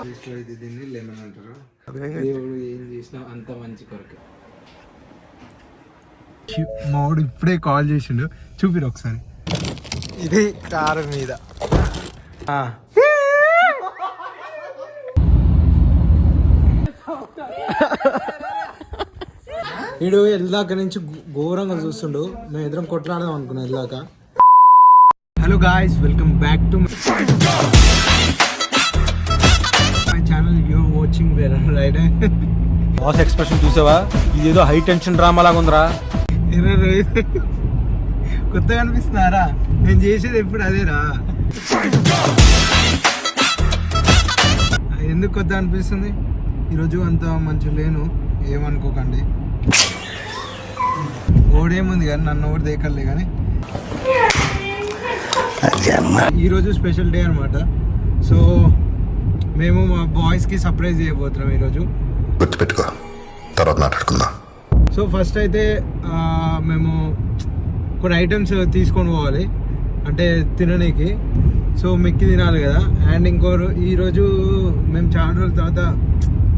ఇది దీన్ని లెమన్ అంటారు. దేవుడు ఏం చేసినా అంత మంచి కొరకు. మావాడు ఇప్పుడే కాల్ చేసిండు, చూపిరు ఒకసారి. ఇది కారు మీద వీడు వెళ్ళాక నుంచి ఘోరంగా చూస్తుండు. మేము ఎదురం కొట్లాడదాం అనుకున్నాం వెళ్ళాక. Hello guys, welcome back to my channel. You watching where right. Boss expression చూసావా? ఇదేదో హై టెన్షన్ డ్రామా లాగా ఉందిరా. కొత్తగా అనిపిస్తున్నారా? నేను చేసేది ఎప్పుడు అదేరా. ఎందుకు కొత్త అనిపిస్తుంది? ఈరోజు అంత మంచిగా లేను, ఏమనుకోకండి. ఓడేముంది కానీ నన్ను ఓడి దేకలే. కానీ ఈరోజు స్పెషల్ డే అనమాట. సో మేము మా బాయ్స్కి సర్ప్రైజ్ చేయబోతున్నాం ఈరోజు. గుర్తుపెట్టుకో, తర్వాత మాట్లాడుకుందాం. సో ఫస్ట్ అయితే మేము కొన్ని ఐటమ్స్ తీసుకొని పోవాలి, అంటే తిననీకి. సో మెక్కి తినాలి కదా. అండ్ ఈరోజు మేము చాలా రోజుల తర్వాత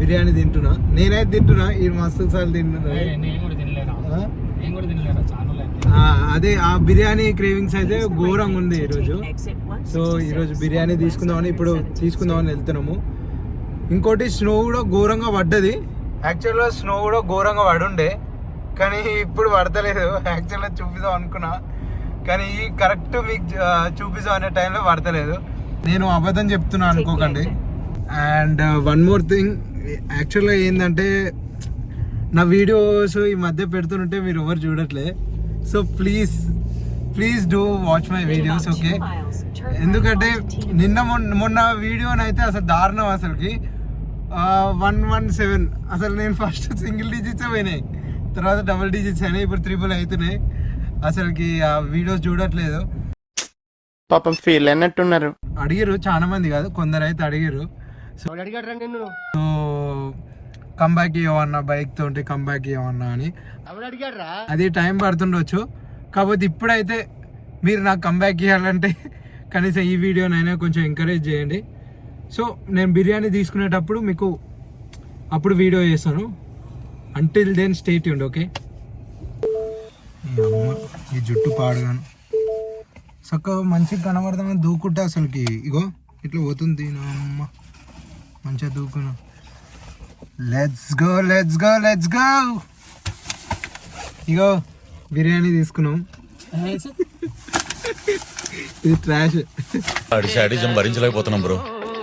బిర్యానీ తింటున్నా. నేనైతే తింటున్నా, ఈ మస్తు సార్లు తింటున్నా. అదే ఆ బిర్యానీ క్రేవింగ్స్ అయితే ఘోరంగా ఉంది ఈరోజు. సో ఈరోజు బిర్యానీ తీసుకుందామని వెళ్తున్నాము. ఇంకోటి స్నో కూడా ఘోరంగా పడ్డది. యాక్చువల్గా స్నో కూడా ఘోరంగా పడుండే, కానీ ఇప్పుడు పడతలేదు. యాక్చువల్గా చూపిద్దాం అనుకున్నా, కానీ కరెక్ట్ మీకు చూపిద్దాం అనే టైంలో పడతలేదు. నేను అబద్ధం చెప్తున్నా అనుకోకండి. అండ్ వన్ మోర్ థింగ్, యాక్చువల్గా ఏంటంటే నా వీడియోస్ ఈ మధ్య పెడుతుంటే మీరు ఎవరు చూడట్లే. So please do watch my videos, okay? ఎందుకంటే మొన్న వీడియోనైతే అసలు దారుణం. అసలుకి 117 అసలు నేను ఫస్ట్ సింగిల్ డిజిట్స్ పోయినాయి, తర్వాత డబుల్ డిజిట్స్ అయినాయి, ఇప్పుడు 3 అవుతున్నాయి. అసలుకి ఆ వీడియోస్ చూడట్లేదు. పాపం ఫీల్ అన్నట్టున్నారు. అడిగారు చాలా మంది, కాదు కొందరు అయితే అడిగారు. సో కంబ్యాక్ ఇవ్వమన్నా, బైక్ తోటి కంబ్యాక్ ఇవ్వమన్నా అని. అది టైం పడుతుండొచ్చు, కాకపోతే ఇప్పుడైతే మీరు నాకు కంబ్యాక్ ఇవ్వాలంటే కనీసం ఈ వీడియోనైనా కొంచెం ఎంకరేజ్ చేయండి. సో నేను బిర్యానీ తీసుకునేటప్పుడు మీకు అప్పుడు వీడియో చేస్తాను. Until then stay tuned, okay? ఈ జుట్టు పాడుగాను చక్కగా మంచిగా కనబడతామని దూకుంటే అసలుకి ఇగో ఇట్లా పోతుంది. నా అమ్మ మంచిగా దూకున్నా. Let's go. ఇగో బిర్యానీ తీసుకున్నాం. ఇది ట్రాష్. భరించలేకపోతున్నాం బ్రో.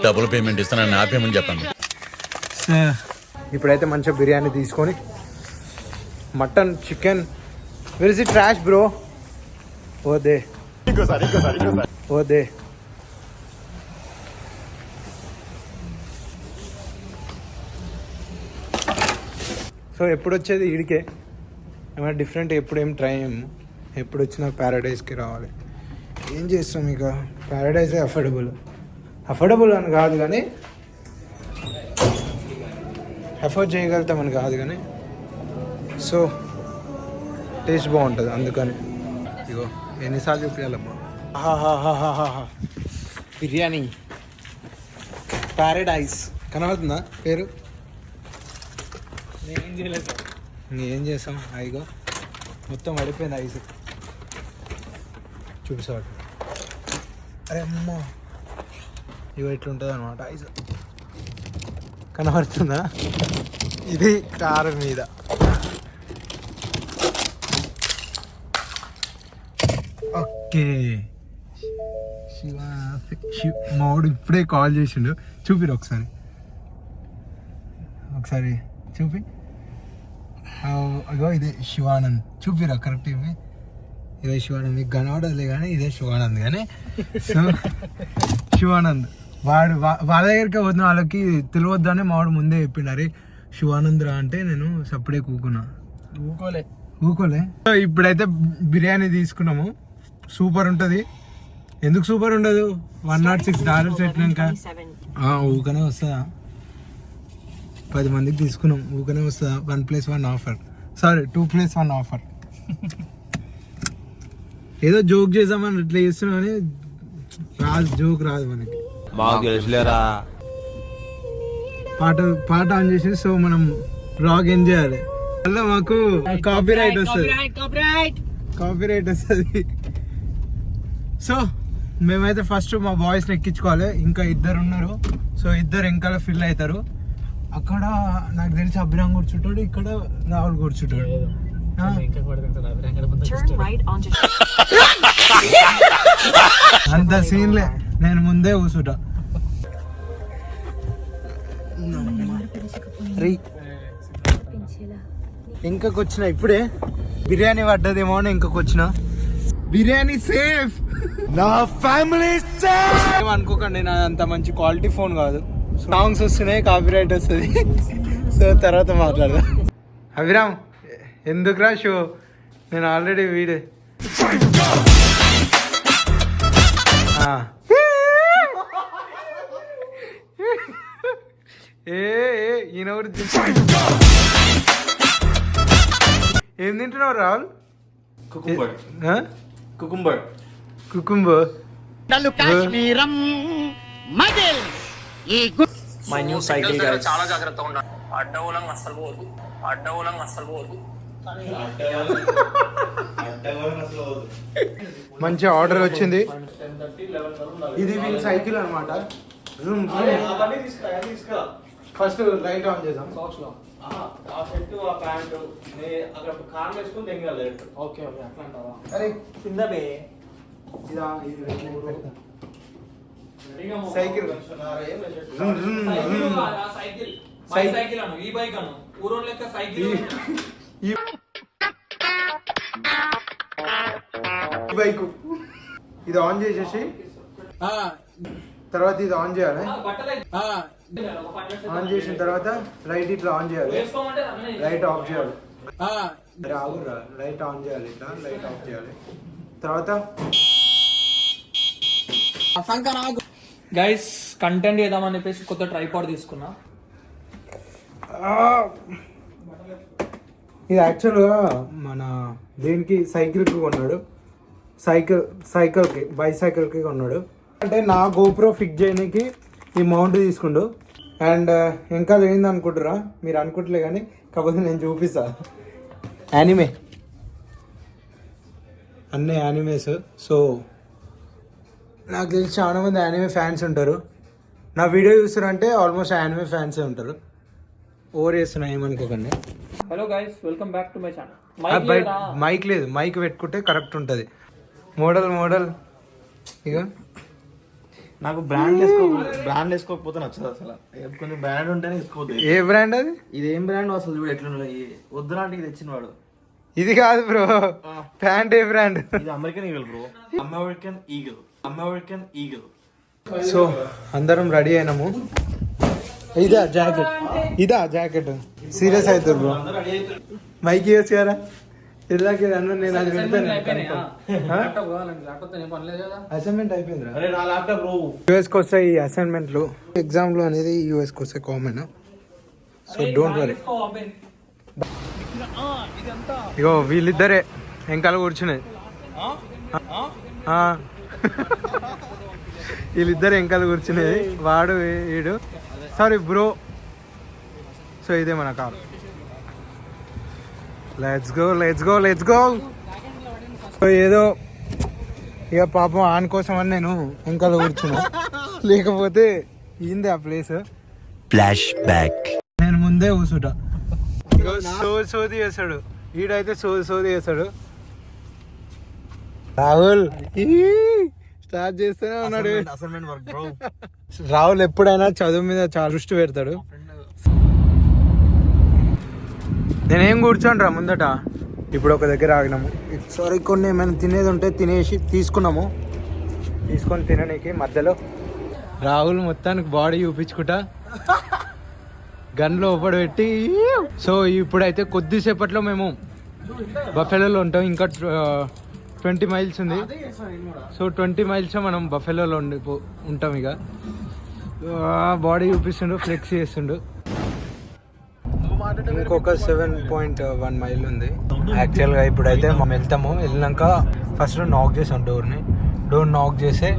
డబుల్ పేమెంట్ ఇస్తానని ఆపేమని చెప్పండి. ఇప్పుడైతే మంచిగా బిర్యానీ తీసుకొని mutton, chicken. Where is it trash bro? ఓదే. సో ఎప్పుడు వచ్చేది ఈడికే, ఏమైనా డిఫరెంట్ ఎప్పుడు ఏం ట్రై అయ్యాము. ఎప్పుడు వచ్చినా ప్యారడైజ్కి రావాలి. ఏం చేస్తాం ఇక, ప్యారడైజే అఫోర్డబుల్ అని కాదు కానీ, అఫోర్డ్ చేయగలుగుతామని కాదు కానీ, సో టేస్ట్ బాగుంటుంది అందుకని. ఇగో ఎన్నిసార్లు చూపించాలమ్మా. బిర్యానీ ప్యారడైజ్ కనబడుతుందా పేరు? ఏం చేస్తాం, అయిగో మొత్తం పడిపోయింది ఐస్. చూపిస్తాడు. అరే అమ్మ, ఇగో ఇట్లుంటుంది అనమాట ఐస్. కనబడుతుందా? ఇది కారు మీద. ఓకే, మావాడు ఇప్పుడే కాల్ చేసిండు. చూపిరు ఒకసారి చూపి. అగో ఇదే శివానంద్. చూపిరా కరెక్ట్. ఇదే శివానంద్. మీకు కనబడదులే కానీ ఇదే శివానంద్. కానీ సో శివానంద్ వాళ్ళ దగ్గరికి పోతున్న వాళ్ళకి తెలియద్దని మావాడు ముందే చెప్పిండు. అరే శివానంద్ రా అంటే నేను సప్పుడే ఊకోలే. సో ఇప్పుడైతే బిర్యానీ తీసుకున్నాము. సూపర్ ఉంటుంది. ఎందుకు సూపర్ ఉండదు? $106 పెట్టినాక ఊకనే వస్తుందా? 10 మందికి తీసుకున్నాం, ఊకనే వస్తుందా? 1+1 ఆఫర్, సారీ 2+1 ఆఫర్. ఏదో జోక్ చేద్దామని ఇట్లా చేస్తున్నాం కానీ జోక్ రాదు మనకి. మాకు తెలుసులేరా. పాట ఆన్ చేసి సో మనం బ్లాగ్ ఎంజాయ్ చేయాలి. అలా మాకు కాపీ రైట్ వస్తుంది. సో మేమైతే ఫస్ట్ మా బాయ్స్ని ఎక్కించుకోవాలి. ఇంకా ఇద్దరు ఉన్నారు, సో ఇద్దరు వెనకాల ఫిల్ అవుతారు. అక్కడ నాకు తెలిసి అభిరామ్ కూర్చుంటాడు, ఇక్కడ రాహుల్ కూర్చుంటాడు. అంత సీన్లే, నేను ముందే కూర్చుంటా. ఇంకొచ్చిన ఇప్పుడే బిర్యానీ పడ్డదేమో అని ఇంకొచ్చిన. బిర్యానీ సేఫ్, నా ఫ్యామిలీ సేఫ్ అనుకోకండి. నా అంత మంచి క్వాలిటీ ఫోన్ కాదు. సాంగ్స్ వస్తున్నాయి, కాపీ రైట్ వస్తుంది. సో తర్వాత మాట్లాడదాం. అభిరామ్ ఎందుకురా షో, నేను ఆల్రెడీ వీడే. ఈయన ఏం తింటున్నావు Rahul? Cucumber. My new cycle guys. చాలా జాగ్రత్తగా ఉండాలి. అడ్డగోళం అస్సలు పోదు. మంచి ఆర్డర్ వచ్చింది. ఇది వీళ్ళ సైకిల్ అనమాట. ఫస్ట్ లైట్ ఆన్ చేద్దాం. ఓకే ఓకే అట్లా అంటావా? అరే కిందనే సైకిల్ సైకిల్ అను, ఈ బైక్ అను, ఊరోన్ లెక్క సైకిల్. ఈ బైక్ ఇది ఆన్ చేసేసి తర్వాత ఇది ఆన్ చేయాలి. ఆన్ చేసిన తర్వాత లైట్ ఇట్లా ఆన్ చేయాలి, లైట్ ఆఫ్ చేయాలి. రావురా లైట్ ఆన్ చేయాలి, ఇట్లా లైట్ ఆఫ్ చేయాలి. తర్వాత గైస్ కంటెంట్ చేద్దామని చెప్పేసి కొత్త ట్రైపాడ్ తీసుకున్నా. ఇది యాక్చువల్గా మన దేనికి సైకిల్కి కొన్నాడు, సైకిల్కి బైసైకిల్కి కొన్నాడు. అంటే నా గోప్రో ఫిక్స్ చేయడానికి ఈ మౌంట్ తీసుకుండు. అండ్ ఇంకా ఏంది అనుకుంటారా మీరు? అనుకుంటలే కానీ కాకపోతే నేను చూపిస్తా. యానిమే, అన్నీ యానిమేస్. సో నాకు తెలిసి చాలా మంది యానిమే ఫ్యాన్స్ ఉంటారు. నా వీడియో చూస్తారంటే ఆల్మోస్ట్ యానిమే ఫ్యాన్సే ఉంటారు. ఓవర్ చేస్తున్నా ఏమనుకోకండి. Hello guys, welcome back to my channel. Mike లేదు, మైక్ పెట్టుకుంటే కరెక్ట్ ఉంటుంది. మోడల్ ఇక నాకు బ్రాండ్ వేసుకోకపోతే నచ్చదు అసలు. కొంచెం బ్రాండ్ ఉంటేనే వేసుకోవద్దు. ఏ బ్రాండ్ అది? ఇది ఏం బ్రాండ్ అసలు? చూడు ఎట్లా వద్దులాంటి ఇది తెచ్చిన వాడు. ఇది కాదు బ్రో, ప్యాంట్ ఏ బ్రాండ్? ఇది American eagle bro, American eagle. So అందరం రెడీ అయినాము. ఇదా జాకెట్ సీరియస్ అవుతుంది బ్రో. మైక్ ఇవ్వచ్చు కదా ఇలాగే అన్న. నేను అది అసైన్మెంట్ అయిపోయిందిరా. యూఎస్కి వస్తాయి ఈ అసైన్మెంట్లు, ఎగ్జామ్లు అనేది యూఎస్కి వస్తాయి కామన్. So don't worry. ఇగో వీళ్ళిద్దరే వెంకాల కూర్చునేది. వీళ్ళిద్దరు వెంకాల కూర్చునేది, వాడు వీడు. Sorry bro. సో ఇదే మన కార్. Let's go. సో ఏదో ఇక పాపం ఆన్ కోసం అని నేను వెంకాల కూర్చున్నా, లేకపోతే ఏంది ఆ ప్లేస్. Flash back. నేను ముందే కూర్చుంటా. సోది చేస్తాడు వీడైతే, సోది చేస్తాడు. రాహుల్ స్టార్ట్ చేస్తూనే ఉన్నాడు. Assignment work bro. రాహుల్ ఎప్పుడైనా చదువు మీద చాలా దృష్టి పెడతాడు. నేనేం కూర్చోండి రా ముందట. ఇప్పుడు ఒక దగ్గర ఆగినాము. సారీ కొన్ని ఏమైనా తినేది ఉంటే తీసుకొని తిననీకి మధ్యలో రాహుల్ మొత్తానికి బాడీ చూపించుకుంటా గన్లో లోపల పెట్టి. సో ఇప్పుడైతే కొద్దిసేపట్లో మేము బఫెలోలో ఉంటాం. ఇంకా 20 మైల్స్ ఉంది. సో 20 మైల్స్ మనం బఫెలోలో ఉంటాం. ఇక బాడీ చూపిస్తుండు, ఫ్లెక్స్ చేస్తుండు. ఇంకొక 7.1 మైల్ ఉంది యాక్చువల్గా. ఇప్పుడైతే మనం వెళ్ళినాక ఫస్ట్ నాక్ చేసాం డోర్ నాక్ చేస్తే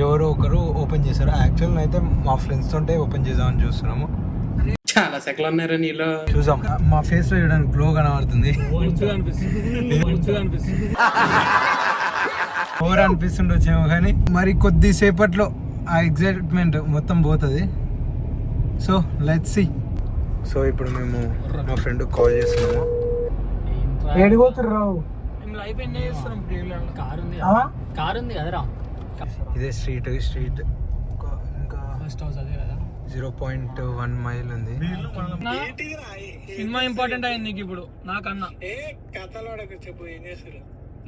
ఎవరో ఒకరు ఓపెన్ చేశారు. యాక్చువల్గా అయితే మా ఫ్రెండ్స్ తోటే ఓపెన్ చేద్దామని చూస్తున్నాము. చాలా సెకలు ఉన్నారా నీలో. చూసాం మా ఫేస్ లో చూడడానికి గ్లో కనబడుతుంది. ఓవర్ అనిపిస్తుండొచ్చేమో కానీ మరి కొద్దిసేపట్లో ఆ ఎగ్జైట్మెంట్ మొత్తం పోతుంది. So let's see. సో ఇప్పుడు మేము మా ఫ్రెండ్ కాల్ చేస్తున్నాము. కారు ఉంది కదరా. ఇదే స్ట్రీట్ ఇంకా ఫస్ట్ హౌస్ అదే కదా. 0.1 మైల్ ఉంది. సినిమా ఇంపార్టెంట్ అయింది నీకు ఇప్పుడు నాకన్నా.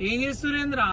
ఏం చేస్తురేంద్రా.